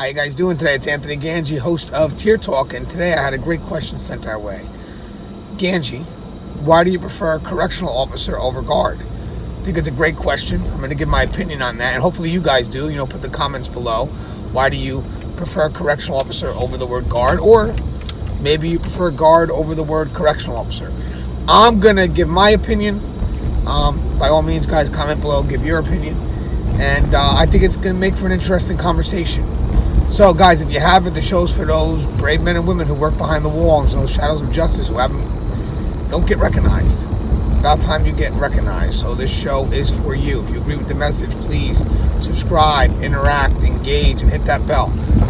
How you guys doing today? It's Anthony Gangi, host of Tier Talk, and today I had a great question sent our way. Gangi, why do you prefer correctional officer over guard? I think it's a great question. I'm going to give my opinion on that, and hopefully you guys do. Put the comments below. Why do you prefer correctional officer over the word guard? Or maybe you prefer guard over the word correctional officer. I'm going to give my opinion. By all means, guys, comment below, give your opinion. And I think it's going to make for an interesting conversation. So, guys, if you haven't, the show's for those brave men and women who work behind the walls, those shadows of justice who don't get recognized. It's about time you get recognized. So this show is for you. If you agree with the message, please subscribe, interact, engage, and hit that bell.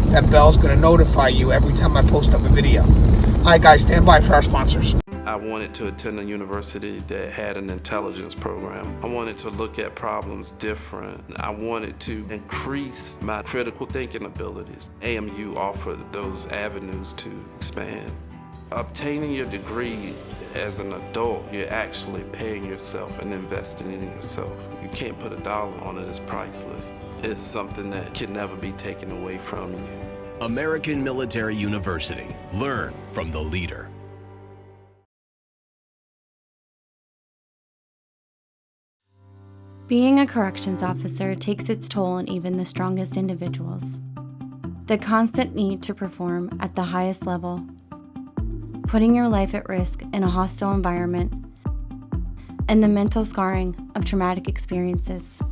That bell's going to notify you every time I post up a video. All right, guys, stand by for our sponsors. I wanted to attend a university that had an intelligence program. I wanted to look at problems different. I wanted to increase my critical thinking abilities. AMU offered those avenues to expand. Obtaining your degree as an adult, you're actually paying yourself and investing in yourself. You can't put a dollar on it, it's priceless. It's something that can never be taken away from you. American Military University. Learn from the leader. Being a corrections officer takes its toll on even the strongest individuals. The constant need to perform at the highest level, putting your life at risk in a hostile environment, and the mental scarring of traumatic experiences.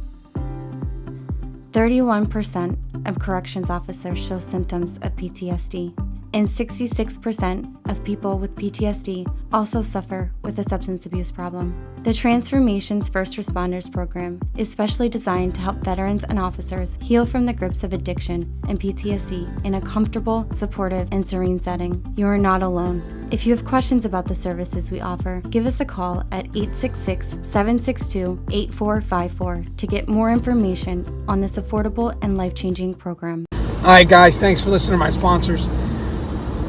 31% of corrections officers show symptoms of PTSD, and 66% of people with PTSD also suffer with a substance abuse problem. The Transformations First Responders program is specially designed to help veterans and officers heal from the grips of addiction and PTSD in a comfortable, supportive, and serene setting. You are not alone. If you have questions about the services we offer, give us a call at 866-762-8454 to get more information on this affordable and life-changing program. All right, guys, thanks for listening to my sponsors.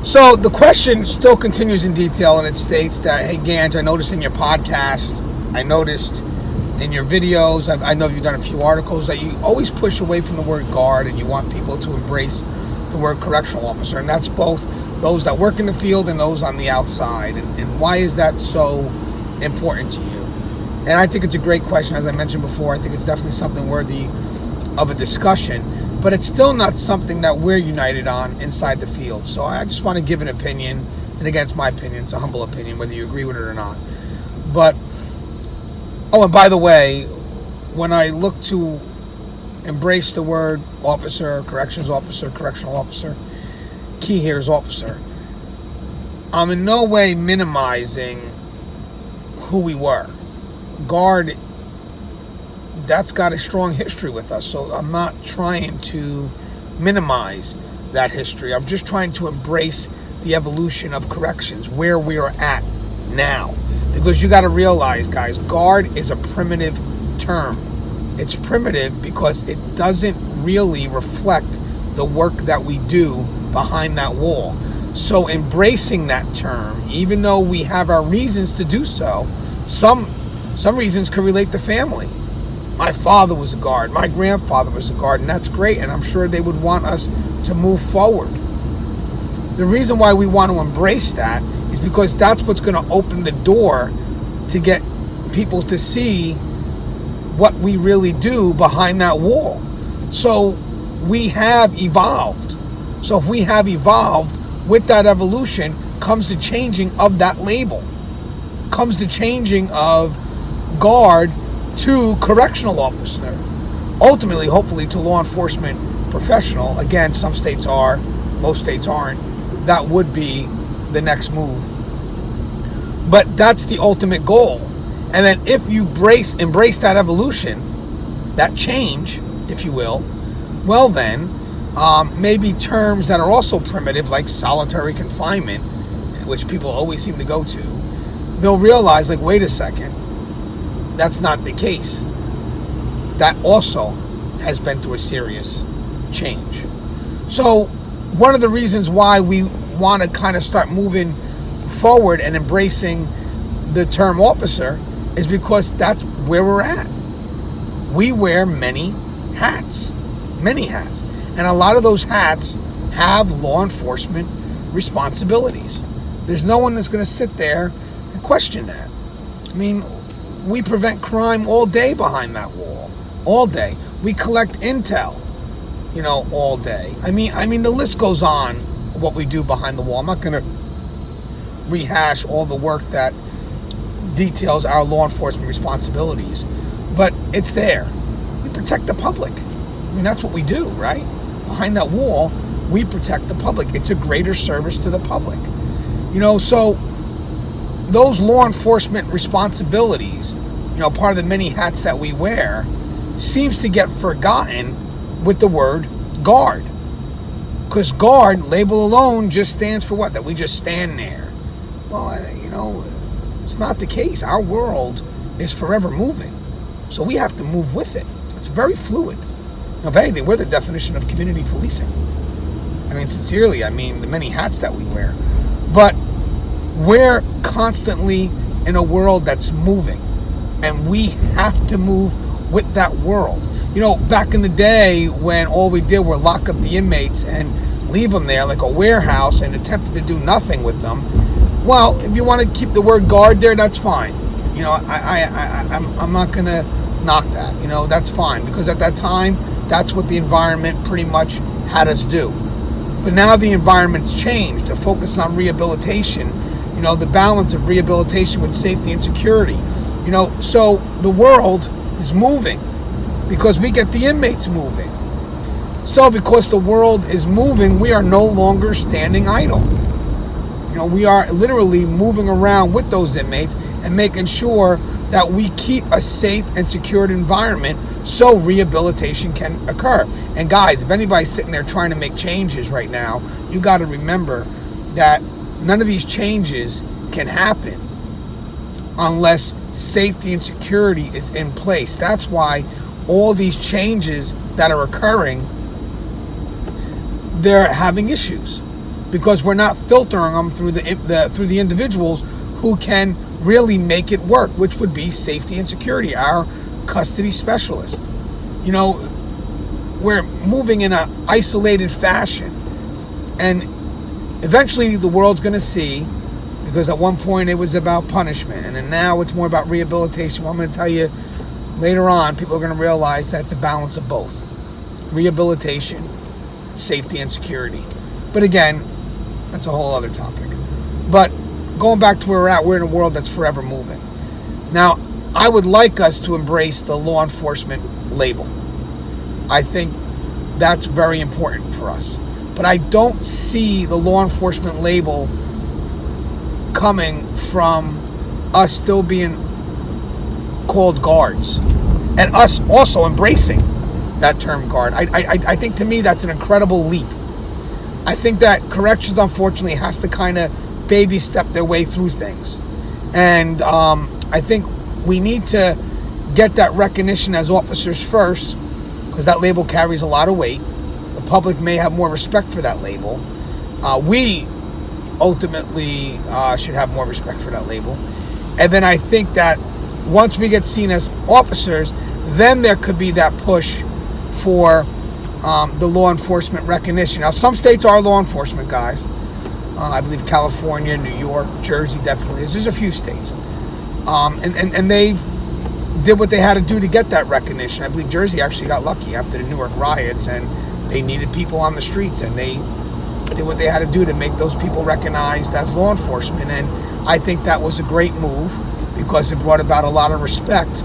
So the question still continues in detail, and it states that, hey, Ganj, I noticed in your podcast, I noticed in your videos, I know you've done a few articles, that you always push away from the word guard and you want people to embrace the word correctional officer. And that's both those that work in the field and those on the outside. And why is that so important to you? And I think it's a great question. As I mentioned before, I think it's definitely something worthy of a discussion. But it's still not something that we're united on inside the field. So I just want to give an opinion. And again, it's my opinion. It's a humble opinion, whether you agree with it or not. But, and by the way, when I look to embrace the word officer, correctional officer, key here is officer, I'm in no way minimizing who we were. Guard, that's got a strong history with us, so I'm not trying to minimize that history. I'm just trying to embrace the evolution of corrections, where we are at now. Because you got to realize, guys, guard is a primitive term. It's primitive because it doesn't really reflect the work that we do behind that wall. So embracing that term, even though we have our reasons to do so, some reasons could relate to family. My father was a guard, my grandfather was a guard, and that's great, and I'm sure they would want us to move forward. The reason why we want to embrace that is because that's what's going to open the door to get people to see what we really do behind that wall. So we have evolved. So if we have evolved, with that evolution comes the changing of that label, comes the changing of guard to correctional officer, ultimately, hopefully, to law enforcement professional. Again, some states are, most states aren't. That would be the next move. But that's the ultimate goal. And then if you embrace that evolution, that change, if you will, well then, maybe terms that are also primitive, like solitary confinement, which people always seem to go to, they'll realize, like, wait a second, that's not the case. That also has been through a serious change. So one of the reasons why we want to kind of start moving forward and embracing the term officer is because that's where we're at. We wear many hats. And a lot of those hats have law enforcement responsibilities. There's no one that's going to sit there and question that. I mean, we prevent crime all day behind that wall. All day. We collect intel, all day. I mean, the list goes on, what we do behind the wall. I'm not going to rehash all the work that details our law enforcement responsibilities, but it's there. We protect the public. I mean, that's what we do, right? Behind that wall, we protect the public. It's a greater service to the public. So those law enforcement responsibilities, part of the many hats that we wear, seems to get forgotten with the word guard. Because guard, label alone, just stands for what? That we just stand there. Well, it's not the case. Our world is forever moving. So we have to move with it. It's very fluid. If anything, we're the definition of community policing. I mean, sincerely, the many hats that we wear. But we're constantly in a world that's moving. And we have to move with that world. Back in the day when all we did were lock up the inmates and leave them there like a warehouse and attempted to do nothing with them, well, if you want to keep the word guard there, that's fine. I'm not going to knock that. That's fine, because at that time, that's what the environment pretty much had us do. But now the environment's changed to focus on rehabilitation, the balance of rehabilitation with safety and security. So the world is moving because we get the inmates moving. So because the world is moving, we are no longer standing idle. We are literally moving around with those inmates and making sure that we keep a safe and secured environment so rehabilitation can occur. And guys, if anybody's sitting there trying to make changes right now, you got to remember that none of these changes can happen unless safety and security is in place. That's why all these changes that are occurring, they're having issues, because we're not filtering them through the individuals who can really make it work, which would be safety and security, our custody specialist. We're moving in an isolated fashion, and eventually the world's going to see, because at one point it was about punishment, and then now it's more about rehabilitation. Well, I'm going to tell you later on, people are going to realize that's a balance of both. Rehabilitation, safety, and security. But again, that's a whole other topic. But going back to where we're at, we're in a world that's forever moving. Now, I would like us to embrace the law enforcement label. I think that's very important for us. But I don't see the law enforcement label coming from us still being called guards and us also embracing that term guard. I think, to me, that's an incredible leap. I think that corrections, unfortunately, has to kind of baby step their way through things. And I think we need to get that recognition as officers first, because that label carries a lot of weight. The public may have more respect for that label. We ultimately should have more respect for that label. And then I think that once we get seen as officers, then there could be that push for the law enforcement recognition. Now, some states are law enforcement, guys. I believe California, New York, Jersey definitely is. There's a few states. And they did what they had to do to get that recognition. I believe Jersey actually got lucky after the Newark riots, and they needed people on the streets, and they did what they had to do to make those people recognized as law enforcement. And I think that was a great move, because it brought about a lot of respect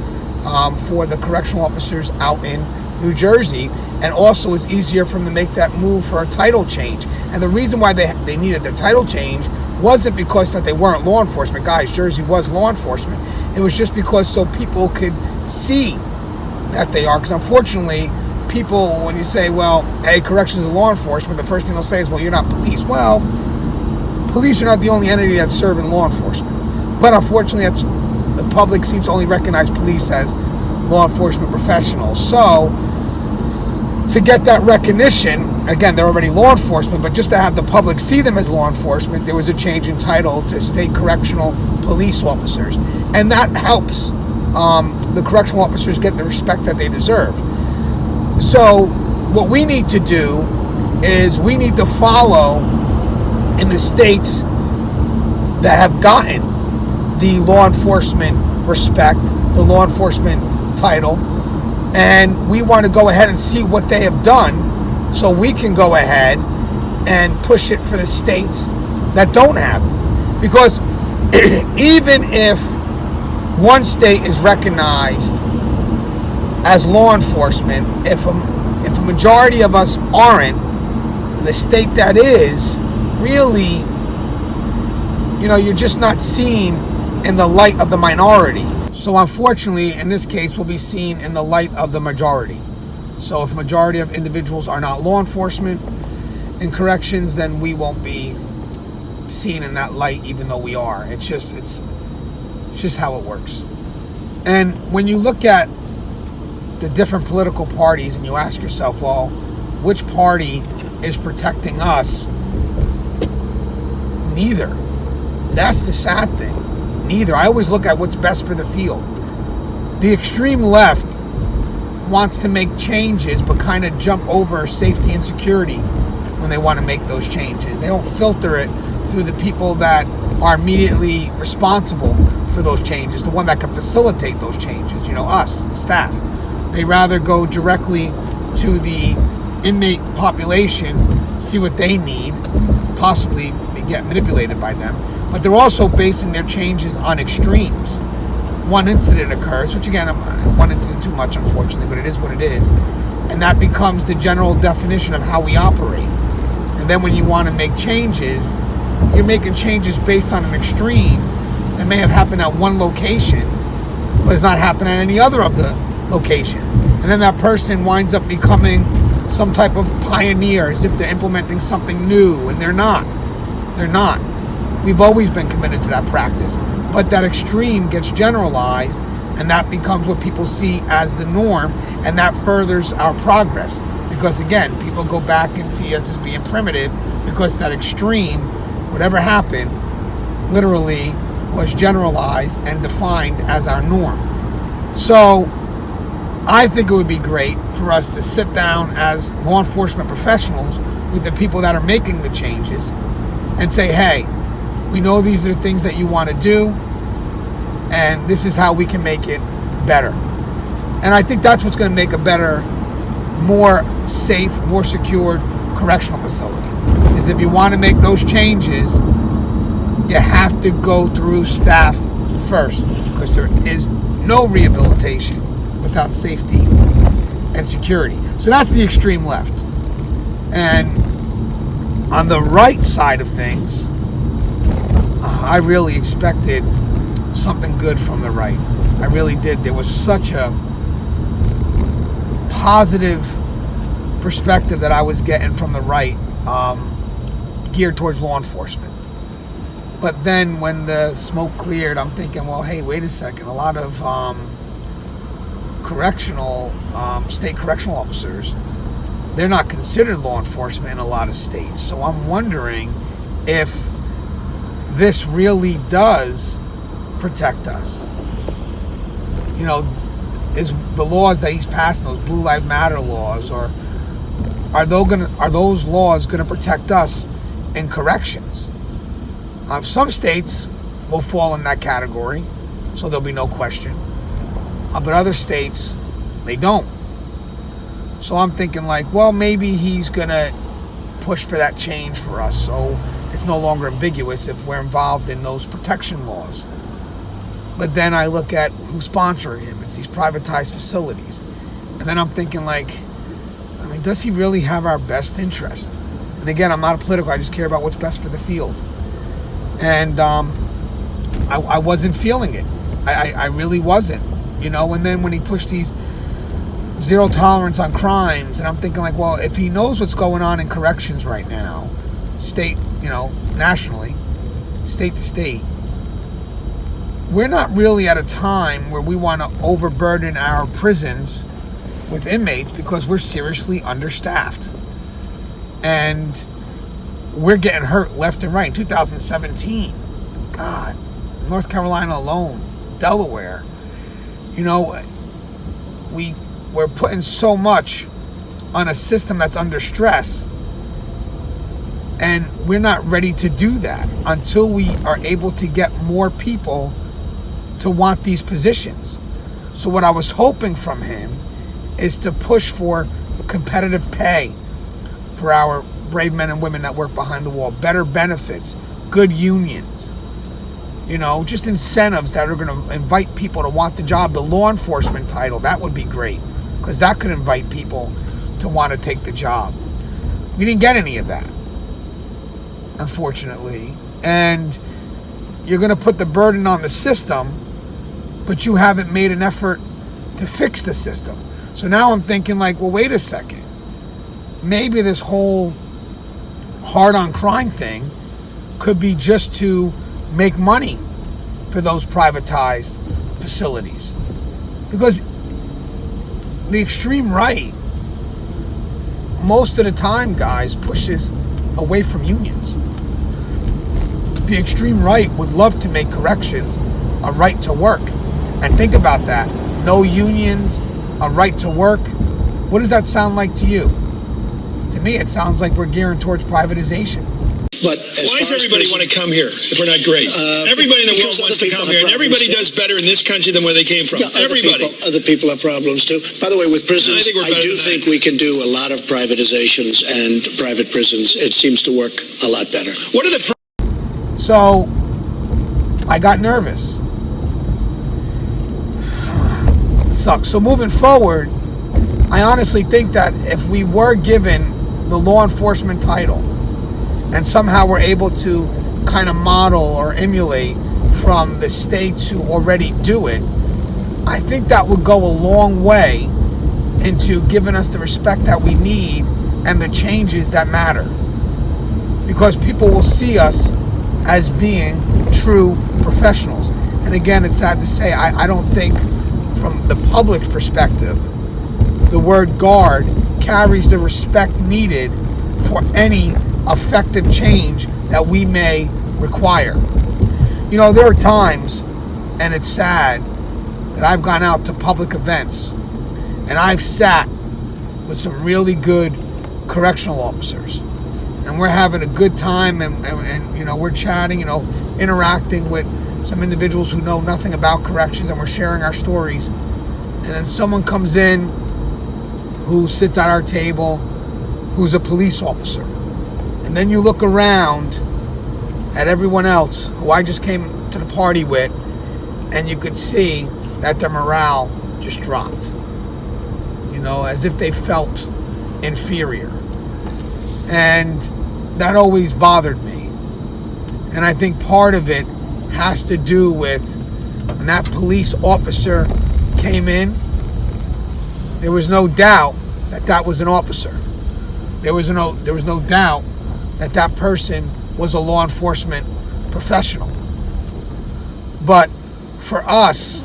for the correctional officers out in New Jersey, and also it's easier for them to make that move for a title change. And the reason why they needed the title change wasn't because that they weren't law enforcement. Guys, Jersey was law enforcement. It was just because so people could see that they are. Because unfortunately, people, when you say, well, hey, corrections is law enforcement, the first thing they'll say is, well, you're not police. Well, police are not the only entity that's serving law enforcement. But unfortunately, the public seems to only recognize police as law enforcement professionals. So to get that recognition, again, they're already law enforcement, but just to have the public see them as law enforcement, there was a change in title to state correctional police officers. And that helps the correctional officers get the respect that they deserve. So what we need to do is we need to follow in the states that have gotten the law enforcement respect, the law enforcement title, and we want to go ahead and see what they have done so we can go ahead and push it for the states that don't have it. Because even if one state is recognized as law enforcement, if a majority of us aren't, the state that is, really, you're just not seen in the light of the minority. So unfortunately, in this case, we'll be seen in the light of the majority. So if a majority of individuals are not law enforcement in corrections, then we won't be seen in that light, even though we are. It's just how it works. And when you look at the different political parties and you ask yourself, well, which party is protecting us? Neither. That's the sad thing. Neither. I always look at what's best for the field. The extreme left wants to make changes but kind of jump over safety and security when they want to make those changes. They don't filter it through the people that are immediately responsible for those changes, the one that can facilitate those changes, us, staff. They rather go directly to the inmate population, see what they need, possibly get manipulated by them. But they're also basing their changes on extremes. One incident occurs, which again, one incident too much, unfortunately, but it is what it is. And that becomes the general definition of how we operate. And then when you want to make changes, you're making changes based on an extreme that may have happened at one location, but it's not happening at any other of the locations. And then that person winds up becoming some type of pioneer, as if they're implementing something new, and they're not. They're not. We've always been committed to that practice, but that extreme gets generalized, and that becomes what people see as the norm, and that furthers our progress. Because again, people go back and see us as being primitive because that extreme, whatever happened, literally was generalized and defined as our norm. So I think it would be great for us to sit down as law enforcement professionals with the people that are making the changes and say, hey, we know these are the things that you want to do, and this is how we can make it better. And I think that's what's going to make a better, more safe, more secured correctional facility, is if you want to make those changes, you have to go through staff first, because there is no rehabilitation without safety and security. So that's the extreme left. And on the right side of things, I really expected something good from the right. I really did. There was such a positive perspective that I was getting from the right, geared towards law enforcement. But then when the smoke cleared, I'm thinking, well, hey, wait a second. A lot of state correctional officers, they're not considered law enforcement in a lot of states. So I'm wondering if this really does protect us. Is the laws that he's passing, those Blue Lives Matter laws, or are those laws going to protect us in corrections? Some states will fall in that category, so there'll be no question. But other states, they don't. So I'm thinking well, maybe he's going to push for that change for us, so it's no longer ambiguous if we're involved in those protection laws. But then I look at who's sponsoring him. It's these privatized facilities. And then I'm thinking does he really have our best interest? And again, I'm not a political, I just care about what's best for the field. And I wasn't feeling it. I really wasn't. And then when he pushed these zero tolerance on crimes, and I'm thinking well, if he knows what's going on in corrections right now, state, nationally, state to state, we're not really at a time where we want to overburden our prisons with inmates because we're seriously understaffed. And we're getting hurt left and right. In 2017, God, North Carolina alone, Delaware, we're putting so much on a system that's under stress. And we're not ready to do that until we are able to get more people to want these positions. So what I was hoping from him is to push for competitive pay for our brave men and women that work behind the wall, better benefits, good unions, just incentives that are going to invite people to want the job. The law enforcement title, that would be great, because that could invite people to want to take the job. We didn't get any of that, unfortunately. And you're going to put the burden on the system, but you haven't made an effort to fix the system. So now I'm thinking well, wait a second. Maybe this whole hard on crime thing could be just to make money for those privatized facilities. Because the extreme right, most of the time, guys, pushes away from unions. The extreme right would love to make corrections a right to work. And think about that. No unions, a right to work. What does that sound like to you? To me, it sounds like we're gearing towards privatization. But why does everybody want to come here if we're not great? Everybody in the world wants to come here, and everybody does better in this country than where they came from. Yeah, everybody. Other people have problems too. By the way, with prisons, I do think we can do a lot of privatizations and private prisons. It seems to work a lot better. What are the So I got nervous. It sucks. So moving forward, I honestly think that if we were given the law enforcement title and somehow we're able to kind of model or emulate from the states who already do it, I think that would go a long way into giving us the respect that we need and the changes that matter. Because people will see us as being true professionals. And again, it's sad to say, I don't think from the public perspective, the word guard carries the respect needed for any effective change that we may require. There are times, and it's sad, that I've gone out to public events and I've sat with some really good correctional officers, and we're having a good time, and we're chatting, interacting with some individuals who know nothing about corrections, and we're sharing our stories. And then someone comes in who sits at our table, who's a police officer. And then you look around at everyone else who I just came to the party with, and you could see that their morale just dropped. As if they felt inferior. And that always bothered me. And I think part of it has to do with when that police officer came in, there was no doubt that was an officer. There was no doubt that person was a law enforcement professional. But for us,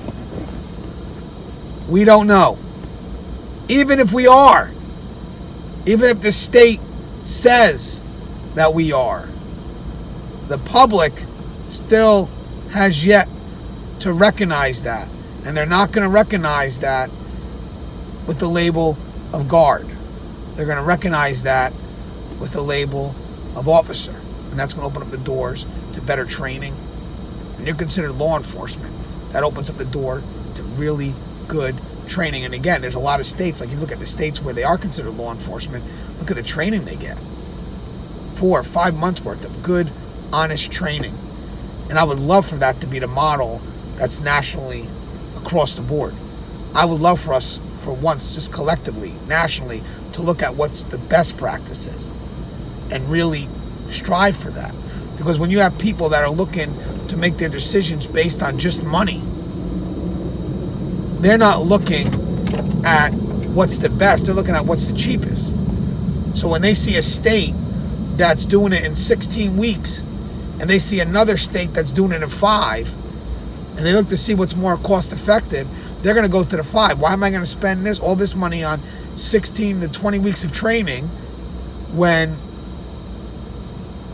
we don't know. Even if we are, even if the state says that we are, the public still has yet to recognize that. And they're not going to recognize that with the label of guard. They're going to recognize that with the label of officer. And that's going to open up the doors to better training. When you're considered law enforcement, that opens up the door to really good training. And again, there's a lot of states, like if you look at the states where they are considered law enforcement, look at the training they get. 4 or 5 months worth of good, honest training. And I would love for that to be the model that's nationally across the board. I would love for us, for once, just collectively, nationally, to look at what's the best practices and really strive for that. Because when you have people that are looking to make their decisions based on just money, they're not looking at what's the best, they're looking at what's the cheapest. So when they see a state that's doing it in 16 weeks, and they see another state that's doing it in 5, and they look to see what's more cost effective, they're going to go to the 5. Why am I going to spend all this money on 16 to 20 weeks of training when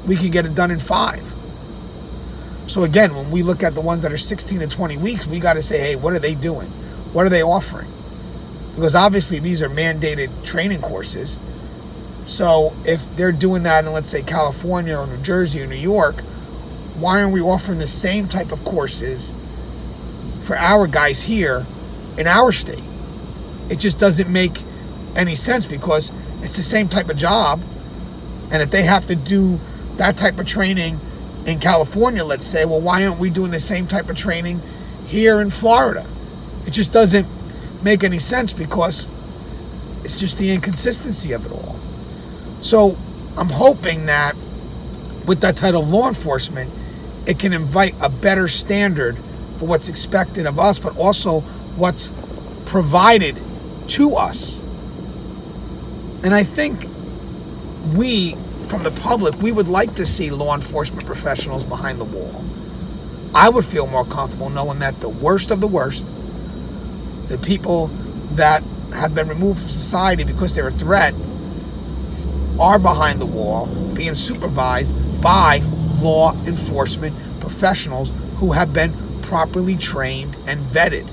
we can get it done in 5? So again, when we look at the ones that are 16 to 20 weeks, we got to say, hey, what are they doing? What are they offering? Because obviously these are mandated training courses. So if they're doing that in, let's say, California or New Jersey or New York, why aren't we offering the same type of courses for our guys here in our state? It just doesn't make any sense, because it's the same type of job. And if they have to do that type of training in California, let's say, well, why aren't we doing the same type of training here in Florida? It just doesn't make any sense, because it's just the inconsistency of it all. So I'm hoping that with that title of law enforcement, it can invite a better standard for what's expected of us, but also what's provided to us. And I think we, from the public, we would like to see law enforcement professionals behind the wall. I would feel more comfortable knowing that the worst of the worst, the people that have been removed from society because they're a threat, are behind the wall, being supervised by law enforcement professionals who have been properly trained and vetted.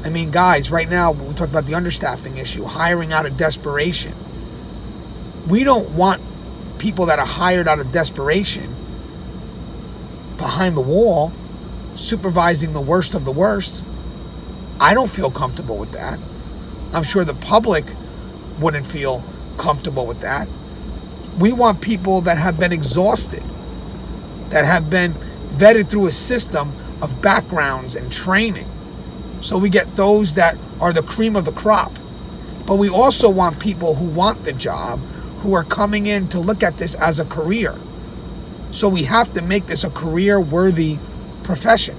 I mean, guys, right now, we talked about the understaffing issue, hiring out of desperation. We don't want people that are hired out of desperation behind the wall, supervising the worst of the worst. I don't feel comfortable with that. I'm sure the public wouldn't feel comfortable with that. We want people that have been exhausted, that have been vetted through a system of backgrounds and training. So we get those that are the cream of the crop. But we also want people who want the job, who are coming in to look at this as a career. So we have to make this a career-worthy profession.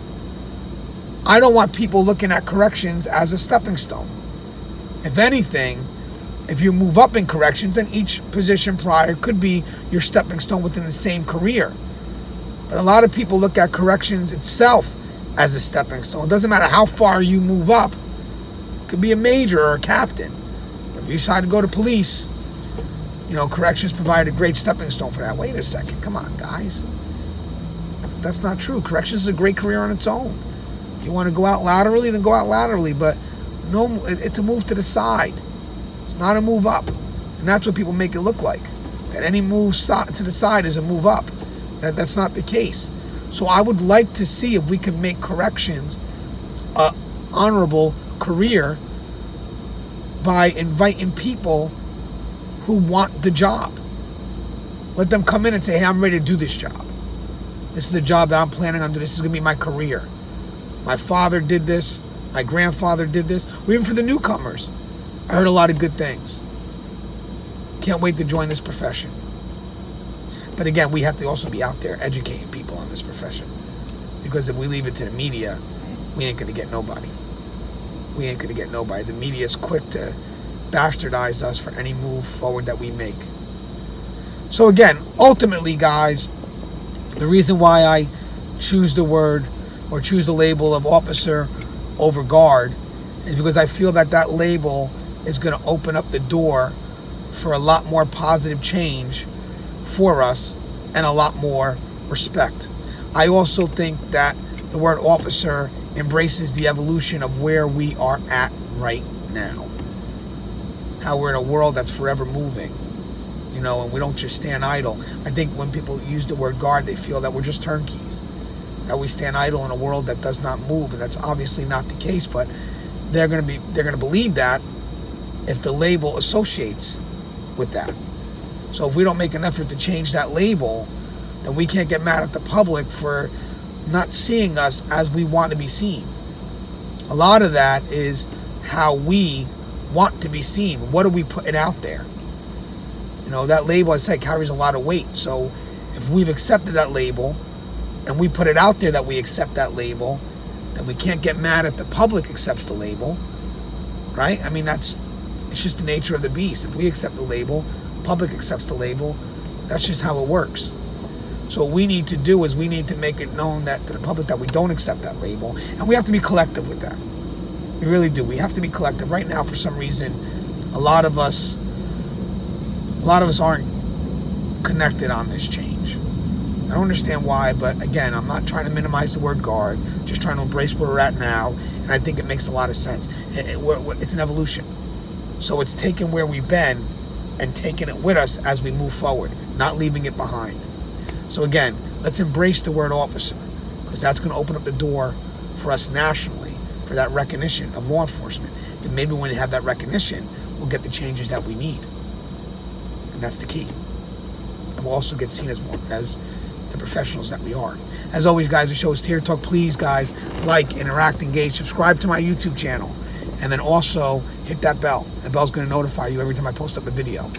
I don't want people looking at corrections as a stepping stone. If anything, if you move up in corrections, then each position prior could be your stepping stone within the same career. But a lot of people look at corrections itself as a stepping stone. It doesn't matter how far you move up. It could be a major or a captain. But if you decide to go to police, corrections provide a great stepping stone for that. Wait a second. Come on, guys. That's not true. Corrections is a great career on its own. If you want to go out laterally, then go out laterally. But no, it's a move to the side. It's not a move up. And that's what people make it look like. That any move to the side is a move up. That's not the case. So I would like to see if we can make corrections an honorable career by inviting people who want the job. Let them come in and say, hey, I'm ready to do this job. This is a job that I'm planning on doing. This is going to be my career. My father did this. My grandfather did this. Or even for the newcomers, I heard a lot of good things. Can't wait to join this profession. But again, we have to also be out there educating people on this profession. Because if we leave it to the media, we ain't going to get nobody. We ain't going to get nobody. The media is quick to bastardize us for any move forward that we make. So again, ultimately, guys, the reason why I choose the word or choose the label of officer over guard is because I feel that label is going to open up the door for a lot more positive change for us and a lot more respect. I also think that the word officer embraces the evolution of where we are at right now. How we're in a world that's forever moving, and we don't just stand idle. I think when people use the word guard, they feel that we're just turnkeys, that we stand idle in a world that does not move, and that's obviously not the case. But they're going to believe that if the label associates with that. So if we don't make an effort to change that label, then we can't get mad at the public for not seeing us as we want to be seen. A lot of that is how we want to be seen. What are we putting out there? That label, I said, carries a lot of weight. So if we've accepted that label and we put it out there that we accept that label, then we can't get mad if the public accepts the label, right? I mean, it's just the nature of the beast. If we accept the label, public accepts the label, that's just how it works. So what we need to do is we need to make it known that to the public that we don't accept that label, and we have to be collective with that. We really do. We have to be collective. Right now, for some reason, a lot of us aren't connected on this change. I don't understand why, but again, I'm not trying to minimize the word guard, just trying to embrace where we're at now, and I think it makes a lot of sense. It's an evolution. So it's taking where we've been and taking it with us as we move forward, not leaving it behind. So again, let's embrace the word officer, because that's going to open up the door for us nationally for that recognition of law enforcement. Then maybe when you have that recognition, we'll get the changes that we need. And that's the key. And we'll also get seen as the professionals that we are. As always, guys, the show is Tier Talk. Please, guys, like, interact, engage, subscribe to my YouTube channel, and then also hit that bell. The bell's going to notify you every time I post up a video.